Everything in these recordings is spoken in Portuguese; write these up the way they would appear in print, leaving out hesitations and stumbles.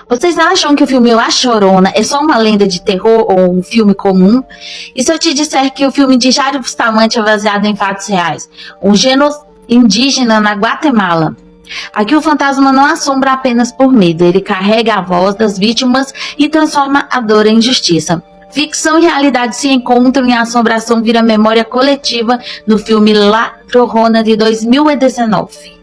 Vocês acham que o filme La Chorona é só uma lenda de terror ou um filme comum? E se eu te disser que o filme de Jairo Bustamante é baseado em fatos reais? Um genocídio indígena na Guatemala. Aqui o fantasma não assombra apenas por medo, ele carrega a voz das vítimas e transforma a dor em justiça. Ficção e realidade se encontram e a assombração vira memória coletiva no filme La Chorona de 2019.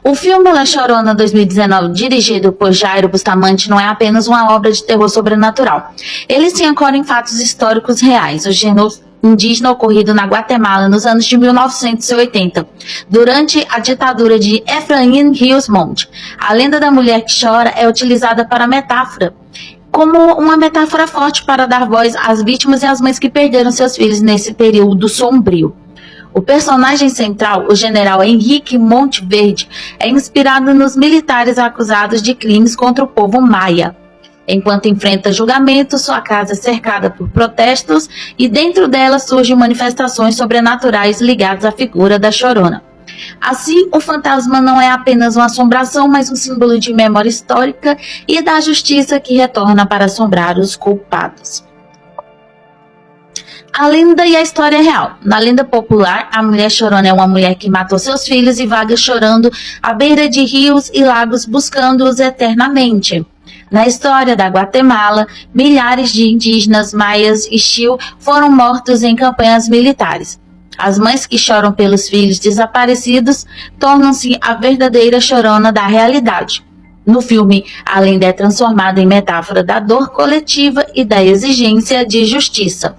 O filme La Chorona 2019, dirigido por Jairo Bustamante, não é apenas uma obra de terror sobrenatural. Ele se ancora em fatos históricos reais. O genocídio indígena ocorrido na Guatemala nos anos de 1980, durante a ditadura de Efraín Ríos Montt. A lenda da mulher que chora é utilizada para metáfora, como uma metáfora forte para dar voz às vítimas e às mães que perderam seus filhos nesse período sombrio. O personagem central, o general Henrique Monteverde, é inspirado nos militares acusados de crimes contra o povo maia. Enquanto enfrenta julgamento, sua casa é cercada por protestos e dentro dela surgem manifestações sobrenaturais ligadas à figura da Chorona. Assim, o fantasma não é apenas uma assombração, mas um símbolo de memória histórica e da justiça que retorna para assombrar os culpados. A lenda e a história real. Na lenda popular, a mulher chorona é uma mulher que matou seus filhos e vaga chorando à beira de rios e lagos buscando-os eternamente. Na história da Guatemala, milhares de indígenas maias e Xiu foram mortos em campanhas militares. As mães que choram pelos filhos desaparecidos tornam-se a verdadeira chorona da realidade. No filme, a lenda é transformada em metáfora da dor coletiva e da exigência de justiça.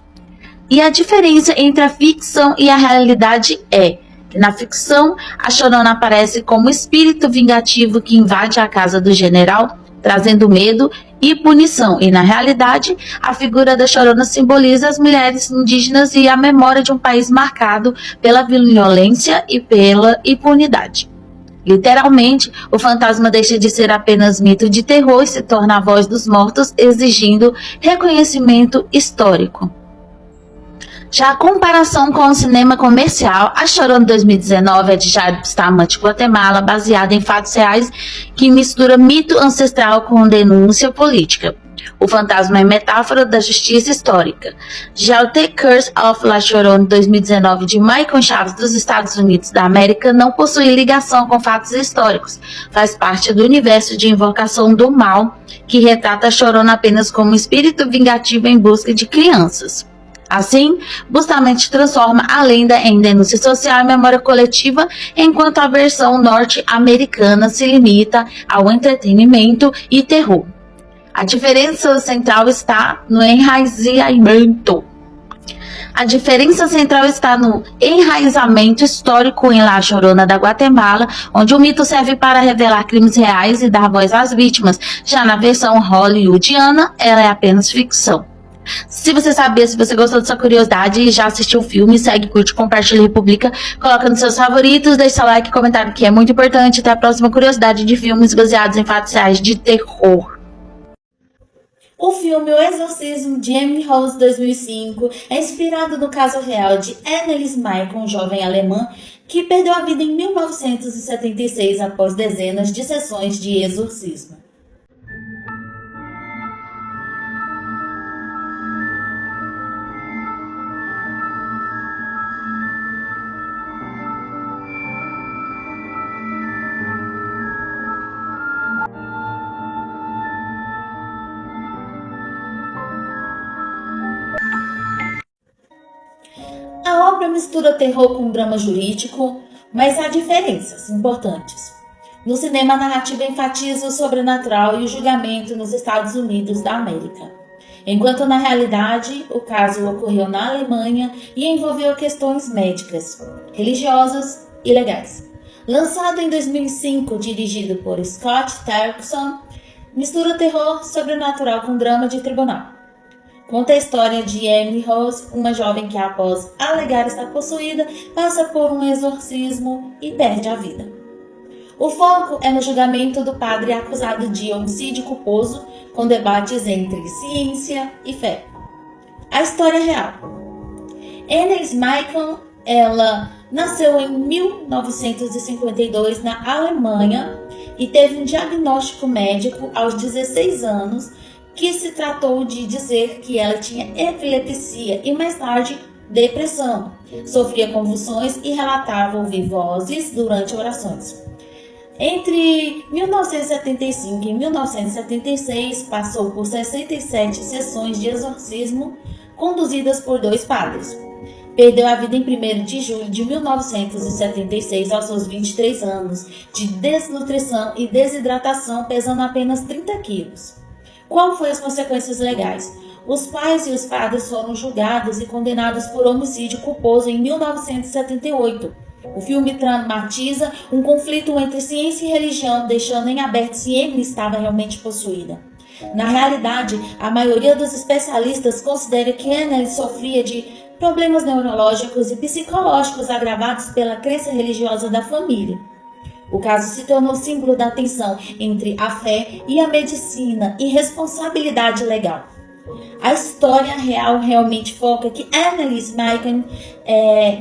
E a diferença entre a ficção e a realidade é que na ficção a Chorona aparece como espírito vingativo que invade a casa do general, trazendo medo e punição. E na realidade, a figura da Chorona simboliza as mulheres indígenas e a memória de um país marcado pela violência e pela impunidade. Literalmente, o fantasma deixa de ser apenas mito de terror e se torna a voz dos mortos, exigindo reconhecimento histórico. Já a comparação com o cinema comercial, A Chorona 2019 é de Jairo Bustamante, Guatemala, baseada em fatos reais que mistura mito ancestral com denúncia política. O fantasma é metáfora da justiça histórica. Já o The Curse of La Chorona 2019 de Michael Chaves dos Estados Unidos da América não possui ligação com fatos históricos. Faz parte do universo de invocação do mal, que retrata a Chorona apenas como um espírito vingativo em busca de crianças. Assim, Bustamante transforma a lenda em denúncia social e memória coletiva, enquanto a versão norte-americana se limita ao entretenimento e terror. A diferença central está no enraizamento. A diferença central está no enraizamento histórico em La Chorona da Guatemala, onde o mito serve para revelar crimes reais e dar voz às vítimas. Já na versão hollywoodiana, ela é apenas ficção. Se você sabia, se você gostou dessa curiosidade e já assistiu o filme, segue, curte, compartilha e publica, coloca nos seus favoritos, deixa like e comentário que é muito importante. Até a próxima curiosidade de filmes baseados em fatos reais de terror. O filme O Exorcismo de Emily Rose 2005 é inspirado no caso real de Anneliese Michael, um jovem alemã que perdeu a vida em 1976 após dezenas de sessões de exorcismo. A obra mistura terror com drama jurídico, mas há diferenças importantes. No cinema, a narrativa enfatiza o sobrenatural e o julgamento nos Estados Unidos da América, enquanto na realidade o caso ocorreu na Alemanha e envolveu questões médicas, religiosas e legais. Lançado em 2005, dirigido por Scott Derrickson, mistura terror sobrenatural com drama de tribunal. Conta a história de Emily Rose, uma jovem que, após alegar estar possuída, passa por um exorcismo e perde a vida. O foco é no julgamento do padre acusado de homicídio culposo, com debates entre ciência e fé. A história real. Anneliese Michael, ela nasceu em 1952 na Alemanha e teve um diagnóstico médico aos 16 anos que se tratou de dizer que ela tinha epilepsia e mais tarde depressão. Sofria convulsões e relatava ouvir vozes durante orações. Entre 1975 e 1976, passou por 67 sessões de exorcismo conduzidas por 2 padres. Perdeu a vida em 1º de julho de 1976, aos seus 23 anos, de desnutrição e desidratação, pesando apenas 30 quilos. Qual foram as consequências legais? Os pais e os padres foram julgados e condenados por homicídio culposo em 1978. O filme dramatiza um conflito entre ciência e religião, deixando em aberto se Emily estava realmente possuída. Na realidade, a maioria dos especialistas considera que Anneliese sofria de problemas neurológicos e psicológicos agravados pela crença religiosa da família. O caso se tornou símbolo da tensão entre a fé e a medicina e responsabilidade legal. A história real realmente foca que Anneliese Michael,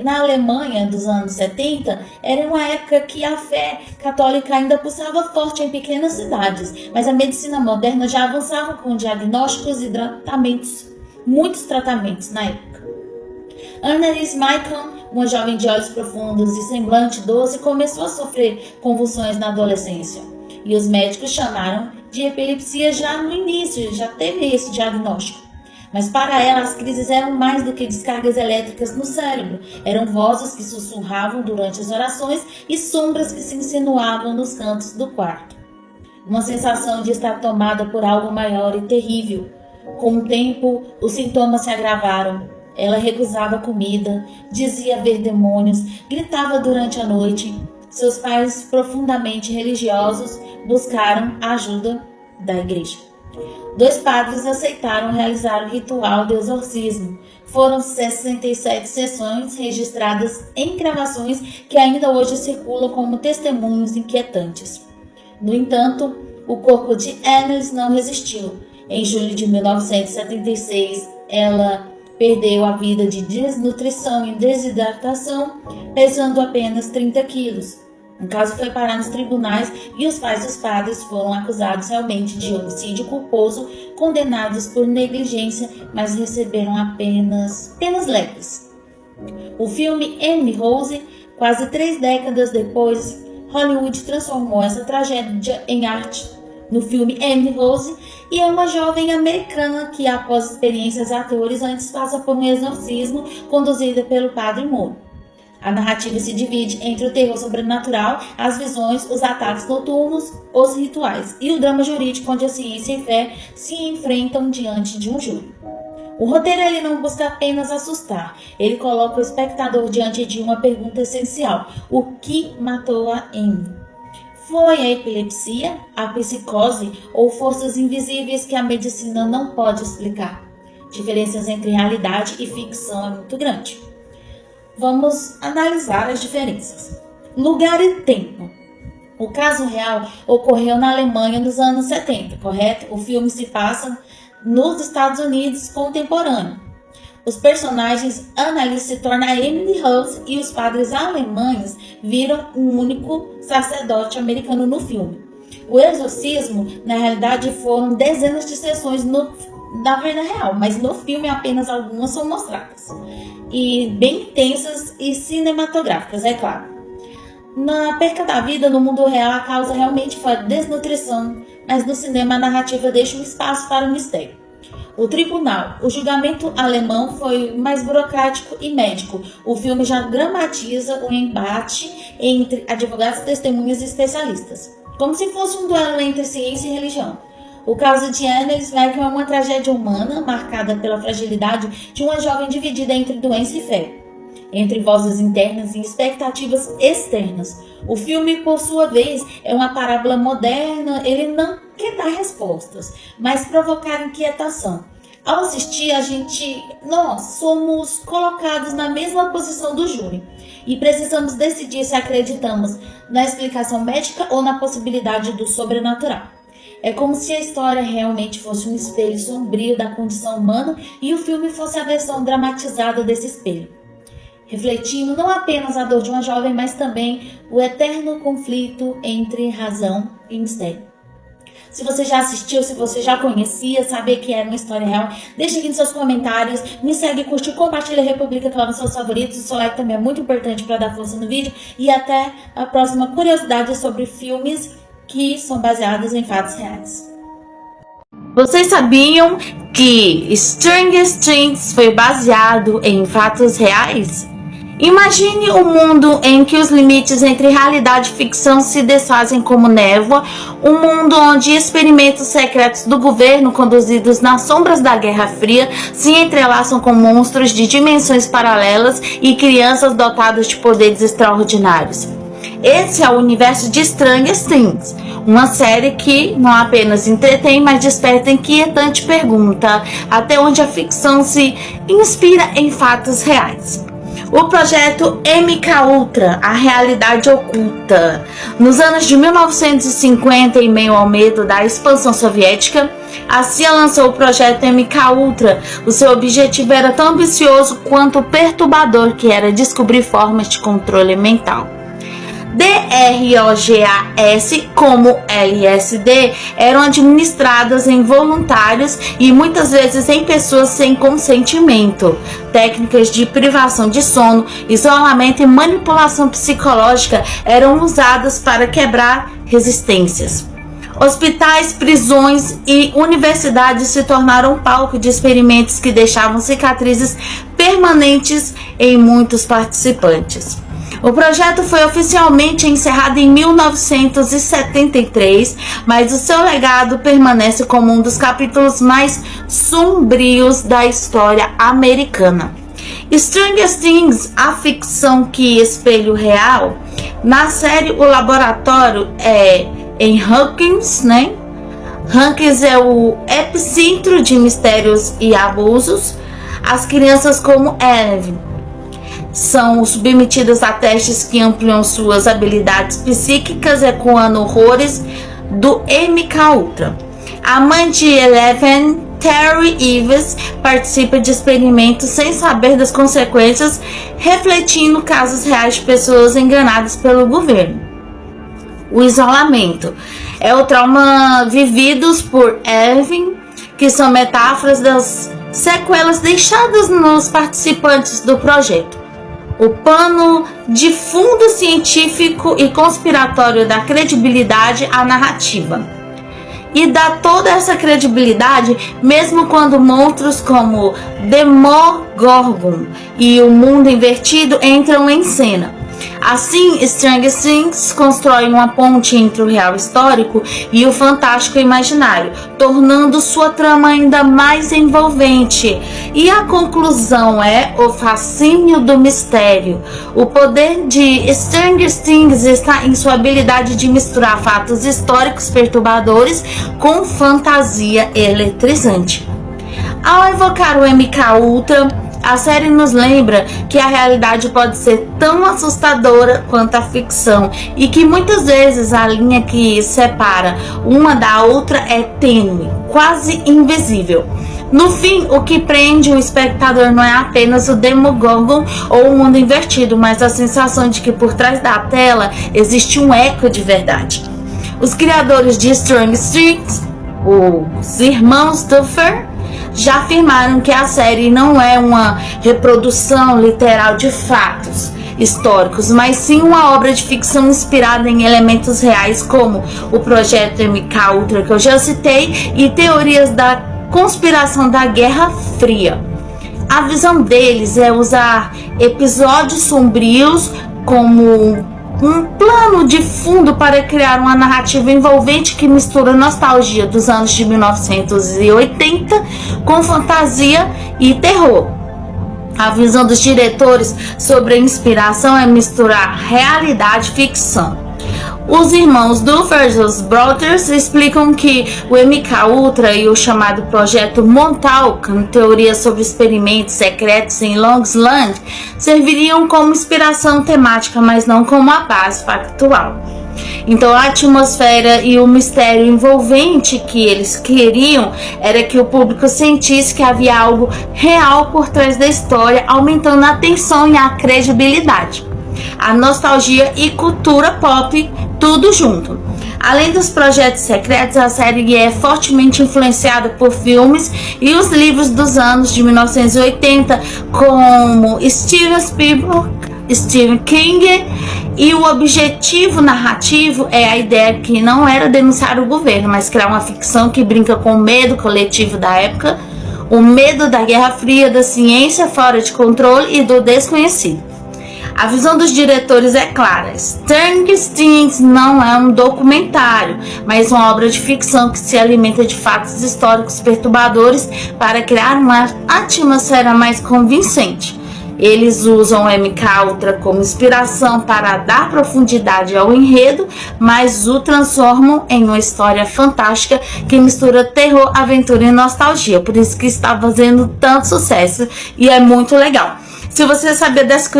na Alemanha dos anos 70, era uma época que a fé católica ainda pulsava forte em pequenas cidades, mas a medicina moderna já avançava com diagnósticos e tratamentos, muitos tratamentos na época. Anneliese Michael, uma jovem de olhos profundos e semblante doce, começou a sofrer convulsões na adolescência. E os médicos chamaram de epilepsia já no início, já teve esse diagnóstico. Mas para ela as crises eram mais do que descargas elétricas no cérebro. Eram vozes que sussurravam durante as orações e sombras que se insinuavam nos cantos do quarto. Uma sensação de estar tomada por algo maior e terrível. Com o tempo, os sintomas se agravaram. Ela recusava comida, dizia ver demônios, gritava durante a noite. Seus pais, profundamente religiosos, buscaram a ajuda da igreja. 2 padres aceitaram realizar o ritual de exorcismo. Foram 67 sessões registradas em gravações que ainda hoje circulam como testemunhos inquietantes. No entanto, o corpo de Anneliese não resistiu. Em julho de 1976, ela perdeu a vida de desnutrição e desidratação, pesando apenas 30 quilos. O caso foi parar nos tribunais e os pais dos padres foram acusados realmente de homicídio culposo, condenados por negligência, mas receberam apenas penas leves. O filme Emily Rose, quase 3 décadas depois, Hollywood transformou essa tragédia em arte. No filme Emily Rose, e é uma jovem americana que, após experiências aterrorizantes, passa por um exorcismo conduzida pelo padre Moore. A narrativa se divide entre o terror sobrenatural, as visões, os ataques noturnos, os rituais e o drama jurídico onde a ciência e fé se enfrentam diante de um júri. O roteiro ele não busca apenas assustar, ele coloca o espectador diante de uma pergunta essencial: o que matou a Amy? Foi a epilepsia, a psicose ou forças invisíveis que a medicina não pode explicar? Diferenças entre realidade e ficção é muito grande. Vamos analisar as diferenças. Lugar e tempo. O caso real ocorreu na Alemanha nos anos 70, correto? O filme se passa nos Estados Unidos contemporâneo. Os personagens Anneliese se torna a Emily Rose e os padres alemães viram um único sacerdote americano no filme. O exorcismo, na realidade, foram dezenas de sessões na vida real, mas no filme apenas algumas são mostradas. E bem intensas e cinematográficas, é claro. Na perca da vida, no mundo real, a causa realmente foi a desnutrição, mas no cinema a narrativa deixa um espaço para o mistério. O tribunal. O julgamento alemão foi mais burocrático e médico. O filme já dramatiza o embate entre advogados, testemunhas e especialistas, como se fosse um duelo entre ciência e religião. O caso de Anneliese Michael é uma tragédia humana marcada pela fragilidade de uma jovem dividida entre doença e fé, entre vozes internas e expectativas externas. O filme, por sua vez, é uma parábola moderna, ele não quer dar respostas, mas provocar inquietação. Ao assistir, nós somos colocados na mesma posição do júri. e precisamos decidir se acreditamos na explicação médica ou na possibilidade do sobrenatural. É como se a história realmente fosse um espelho sombrio da condição humana e o filme fosse a versão dramatizada desse espelho, refletindo não apenas a dor de uma jovem, mas também o eterno conflito entre razão e mistério. Se você já assistiu, se você já conhecia, sabia que era uma história real, deixa aqui nos seus comentários, me segue, curte, compartilha, republica, coloca nos seus favoritos. O seu like também é muito importante para dar força no vídeo. E até a próxima curiosidade sobre filmes que são baseados em fatos reais. Vocês sabiam que Stranger Things foi baseado em fatos reais? Imagine um mundo em que os limites entre realidade e ficção se desfazem como névoa, um mundo onde experimentos secretos do governo conduzidos nas sombras da Guerra Fria se entrelaçam com monstros de dimensões paralelas e crianças dotadas de poderes extraordinários. Esse é o universo de Stranger Things, uma série que não apenas entretém, mas desperta inquietante pergunta: até onde a ficção se inspira em fatos reais? O projeto MKUltra, a realidade oculta. Nos anos de 1950, em meio ao medo da expansão soviética, a CIA lançou o projeto MKUltra. O seu objetivo era tão ambicioso quanto perturbador, que era descobrir formas de controle mental. DROGAS, como LSD, eram administradas em voluntários e muitas vezes em pessoas sem consentimento. Técnicas de privação de sono, isolamento e manipulação psicológica eram usadas para quebrar resistências. Hospitais, prisões e universidades se tornaram palco de experimentos que deixavam cicatrizes permanentes em muitos participantes. O projeto foi oficialmente encerrado em 1973, mas o seu legado permanece como um dos capítulos mais sombrios da história americana. Stranger Things, a ficção que espelha o real. Na série, o laboratório é em Hawkins, né? Hawkins é o epicentro de mistérios e abusos. As crianças como Eleven são submetidas a testes que ampliam suas habilidades psíquicas, ecoando horrores do MKUltra. A mãe de Eleven, Terry Eves, participa de experimentos sem saber das consequências, refletindo casos reais de pessoas enganadas pelo governo. O isolamento é o trauma vividos por Eleven, que são metáforas das sequelas deixadas nos participantes do projeto. O pano de fundo científico e conspiratório dá credibilidade à narrativa. E dá toda essa credibilidade mesmo quando monstros como Demogorgon e o Mundo Invertido entram em cena. Assim, Stranger Things constrói uma ponte entre o real histórico e o fantástico imaginário, tornando sua trama ainda mais envolvente. E a conclusão é o fascínio do mistério. O poder de Stranger Things está em sua habilidade de misturar fatos históricos perturbadores com fantasia eletrizante. Ao evocar o MKUltra, a série nos lembra que a realidade pode ser tão assustadora quanto a ficção e que muitas vezes a linha que separa uma da outra é tênue, quase invisível. No fim, o que prende o espectador não é apenas o Demogorgon ou o Mundo Invertido, mas a sensação de que por trás da tela existe um eco de verdade. Os criadores de Stranger Things, os irmãos Duffer, já afirmaram que a série não é uma reprodução literal de fatos históricos, mas sim uma obra de ficção inspirada em elementos reais como o projeto MKUltra que eu já citei e teorias da conspiração da Guerra Fria. A visão deles é usar episódios sombrios como um plano de fundo para criar uma narrativa envolvente que mistura nostalgia dos anos de 1980 com fantasia e terror. A visão dos diretores sobre a inspiração é misturar realidade e ficção. Os irmãos Duffer, os Brothers, explicam que o MK-Ultra e o chamado Projeto Montauk, teoria sobre experimentos secretos em Longsland, serviriam como inspiração temática, mas não como a base factual. Então a atmosfera e o mistério envolvente que eles queriam era que o público sentisse que havia algo real por trás da história, aumentando a tensão e a credibilidade. A nostalgia e cultura pop, tudo junto. Além dos projetos secretos, a série é fortemente influenciada por filmes e os livros dos anos de 1980, como Steven Spielberg, Stephen King, e o objetivo narrativo é a ideia que não era denunciar o governo, mas criar uma ficção que brinca com o medo coletivo da época, o medo da Guerra Fria, da ciência fora de controle e do desconhecido. A visão dos diretores é clara. Stranger Things não é um documentário, mas uma obra de ficção que se alimenta de fatos históricos perturbadores para criar uma atmosfera mais convincente. Eles usam o MK-Ultra como inspiração para dar profundidade ao enredo, mas o transformam em uma história fantástica que mistura terror, aventura e nostalgia. Por isso que está fazendo tanto sucesso e é muito legal. Se você saber dessa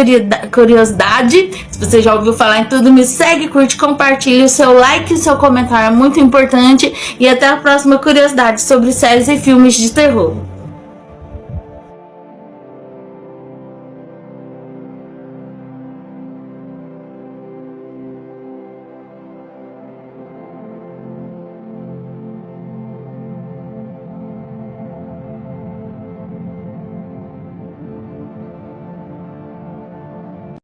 curiosidade, se você já ouviu falar em tudo, me segue, curte, compartilhe. O seu like e o seu comentário é muito importante. E até a próxima curiosidade sobre séries e filmes de terror.